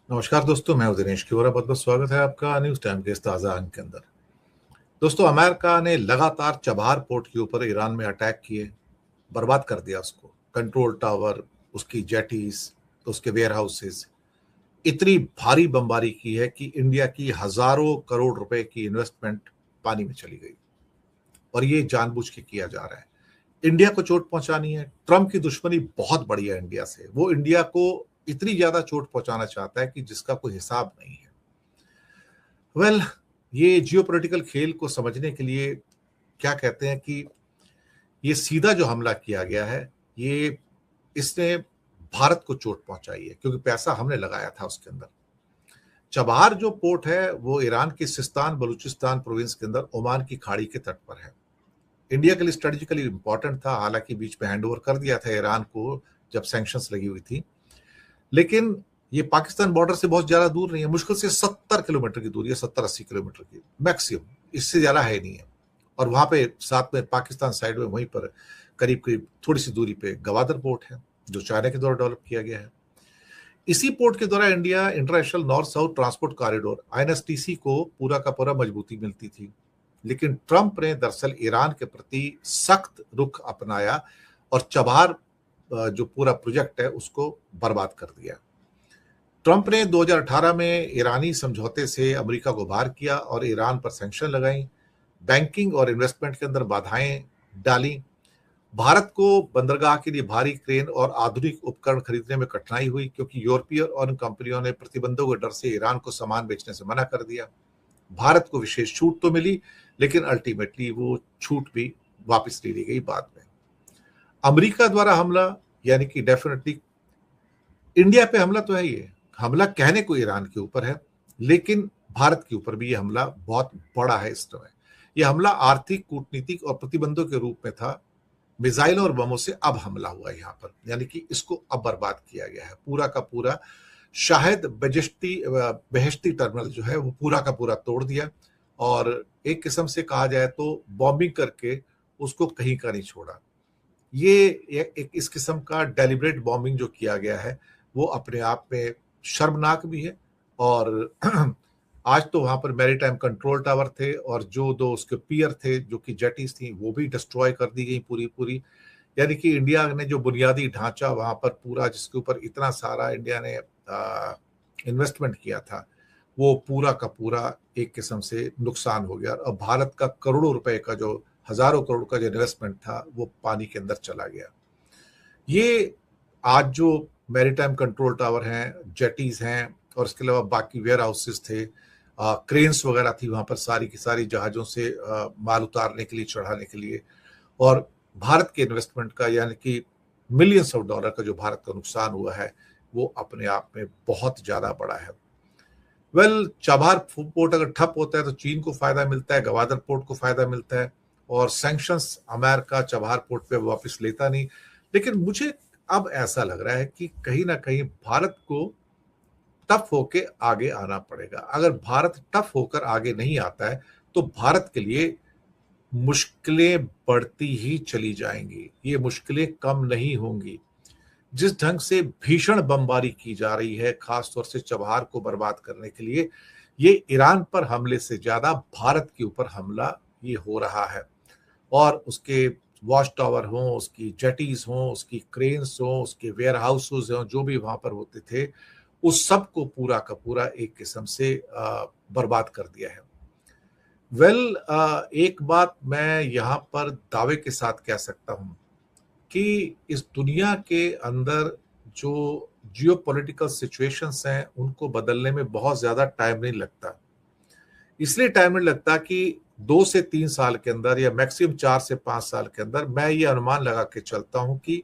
नमस्कार दोस्तों, मैं हूं दिनेश किवरा। बहुत बहुत स्वागत है आपका न्यूज टाइम के इस ताज़ा अंक के अंदर। दोस्तों, अमेरिका ने लगातार चबहार पोर्ट के ऊपर ईरान में अटैक किए, बर्बाद कर दिया उसको। कंट्रोल टावर, उसकी जेटीज, उसके वेयर हाउसेस, इतनी भारी बमबारी की है कि इंडिया की हजारों करोड़ रुपए की इन्वेस्टमेंट पानी में चली गई। और ये जानबूझ के किया जा रहा है। इंडिया को चोट पहुंचानी है। ट्रंप की दुश्मनी बहुत बड़ी है इंडिया से। वो इंडिया को इतनी ज्यादा चोट पहुंचाना चाहता है कि जिसका कोई हिसाब नहीं है। वेल, ये जियोपॉलिटिकल खेल को समझने के लिए क्या कहते हैं कि ये सीधा जो हमला किया गया है, ये इसने भारत को चोट पहुंचाई है, क्योंकि पैसा हमने लगाया था उसके अंदर। चबहार जो पोर्ट है वो ईरान के सिस्तान बलूचिस्तान प्रोविंस के अंदर ओमान की खाड़ी के तट पर है। इंडिया के लिए स्ट्रेटेजिकली इंपॉर्टेंट था। हालांकि बीच में हैंडओवर कर दिया था ईरान को जब सैंक्शंस लगी हुई थी, लेकिन ये पाकिस्तान बॉर्डर से बहुत ज्यादा दूर नहीं है। मुश्किल से 70 किलोमीटर की दूरी है, 70-80 किलोमीटर की मैक्सिमम, इससे ज्यादा है नहीं है। और वहां पे साथ में पाकिस्तान साइड में वहीं पर करीब करीब थोड़ी सी दूरी पे गवादर पोर्ट है, जो चाइना के द्वारा डेवलप किया गया है। इसी पोर्ट के द्वारा India international north south transport corridor INSTC को पूरा का पूरा मजबूती मिलती थी। लेकिन ट्रंप ने दरअसल ईरान के प्रति सख्त रुख अपनाया और चबहार जो पूरा प्रोजेक्ट है उसको बर्बाद कर दिया। ट्रंप ने 2018 में ईरानी समझौते से अमेरिका को बाहर किया और ईरान पर सैंक्शन लगाई, बैंकिंग और इन्वेस्टमेंट के अंदर बाधाएं डाली। भारत को बंदरगाह के लिए भारी क्रेन और आधुनिक उपकरण खरीदने में कठिनाई हुई, क्योंकि यूरोपीय और कंपनियों ने प्रतिबंधों के डर से ईरान को सामान बेचने से मना कर दिया। भारत को विशेष छूट तो मिली, लेकिन अल्टीमेटली वो छूट भी वापस ले ली गई बाद में। अमेरिका द्वारा हमला, यानी कि डेफिनेटली इंडिया पे हमला तो है ही है। हमला कहने को ईरान के ऊपर है, लेकिन भारत के ऊपर भी ये हमला बहुत बड़ा है इस समय। यह हमला आर्थिक, कूटनीतिक और प्रतिबंधों के रूप में था। मिसाइलों और बमों से अब हमला हुआ है यहाँ पर, यानी कि इसको अब बर्बाद किया गया है पूरा का पूरा। शायद बेहेश्ती टर्मिनल जो है वो पूरा का पूरा तोड़ दिया, और एक किस्म से कहा जाए तो बॉम्बिंग करके उसको कहीं का नहीं छोड़ा। ये एक इस किस्म का डेलिब्रेट बॉम्बिंग जो किया गया है वो अपने आप में शर्मनाक भी है। और आज तो वहां पर मैरीटाइम कंट्रोल टावर थे, और जो दो उसके पियर थे जो कि जेटीज थी वो भी डिस्ट्रॉय कर दी गई पूरी पूरी। यानी कि इंडिया ने जो बुनियादी ढांचा वहां पर पूरा, जिसके ऊपर इतना सारा इंडिया ने इन्वेस्टमेंट किया था, वो पूरा का पूरा एक किस्म से नुकसान हो गया। और भारत का करोड़ों रुपए का जो, हजारों करोड़ का जो इन्वेस्टमेंट था वो पानी के अंदर चला गया। ये आज जो मैरीटाइम कंट्रोल टावर हैं, जेटीज हैं, और इसके अलावा बाकी वेयर हाउसेस थे, क्रेन्स वगैरह थी वहां पर सारी की सारी जहाजों से माल उतारने के लिए, चढ़ाने के लिए। और भारत के इन्वेस्टमेंट का, यानी कि मिलियंस ऑफ डॉलर का जो भारत का नुकसान हुआ है, वो अपने आप में बहुत ज्यादा बड़ा है। चबहार पोर्ट अगर ठप होता है तो चीन को फायदा मिलता है, गवादर पोर्ट को फायदा मिलता है, और सैंक्शंस अमेरिका चबहार पोर्ट पे वापस लेता नहीं। लेकिन मुझे अब ऐसा लग रहा है कि कहीं ना कहीं भारत को टफ होके आगे आना पड़ेगा। अगर भारत टफ होकर आगे नहीं आता है तो भारत के लिए मुश्किलें बढ़ती ही चली जाएंगी। ये मुश्किलें कम नहीं होंगी। जिस ढंग से भीषण बमबारी की जा रही है, खासतौर से चबहार को बर्बाद करने के लिए, ये ईरान पर हमले से ज्यादा भारत के ऊपर हमला ये हो रहा है। और उसके वॉच टावर हों, उसकी जेटीज हों, उसकी क्रेन्स हों, उसके वेयर हाउसेस हों, जो भी वहां पर होते थे, उस सब को पूरा का पूरा एक किस्म से बर्बाद कर दिया है। एक बात मैं यहाँ पर दावे के साथ कह सकता हूँ कि इस दुनिया के अंदर जो जियोपॉलिटिकल सिचुएशंस हैं उनको बदलने में बहुत ज्यादा टाइम नहीं लगता। इसलिए टाइम नहीं लगता कि 2 से 3 साल के अंदर, या मैक्सिमम 4 से 5 साल के अंदर, मैं ये अनुमान लगा के चलता हूं कि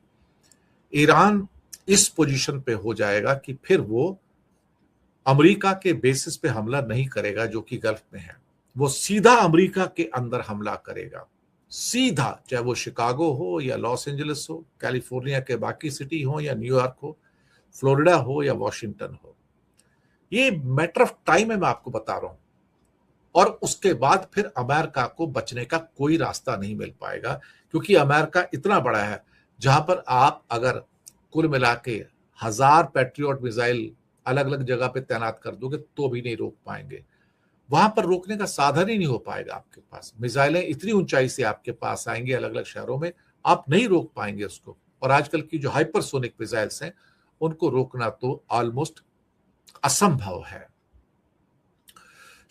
ईरान इस पोजीशन पे हो जाएगा कि फिर वो अमेरिका के बेसिस पे हमला नहीं करेगा जो कि गल्फ में है। वो सीधा अमेरिका के अंदर हमला करेगा, सीधा, चाहे वो शिकागो हो या लॉस एंजलिस हो, कैलिफोर्निया के बाकी सिटी हो या न्यूयॉर्क हो, फ्लोरिडा हो या वॉशिंगटन हो। ये मैटर ऑफ टाइम है, मैं आपको बता रहा हूं। और उसके बाद फिर अमेरिका को बचने का कोई रास्ता नहीं मिल पाएगा, क्योंकि अमेरिका इतना बड़ा है, जहां पर आप अगर कुल मिला के 1000 पैट्रियट मिसाइल अलग अलग जगह पे तैनात कर दोगे तो भी नहीं रोक पाएंगे। वहां पर रोकने का साधन ही नहीं हो पाएगा आपके पास। मिसाइलें इतनी ऊंचाई से आपके पास आएंगी अलग अलग शहरों में, आप नहीं रोक पाएंगे उसको। और आजकल की जो हाइपरसोनिक मिसाइल्स हैं उनको रोकना तो ऑलमोस्ट असंभव है।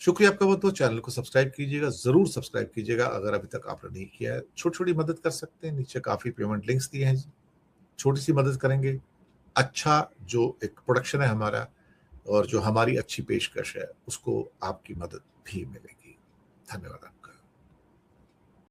शुक्रिया आपका बहुत बहुत। चैनल को सब्सक्राइब कीजिएगा, जरूर सब्सक्राइब कीजिएगा अगर अभी तक आपने नहीं किया है। छोटी छोटी मदद कर सकते हैं, नीचे काफी पेमेंट लिंक्स दिए हैं, छोटी सी मदद करेंगे। अच्छा जो एक प्रोडक्शन है हमारा और जो हमारी अच्छी पेशकश है उसको आपकी मदद भी मिलेगी। धन्यवाद।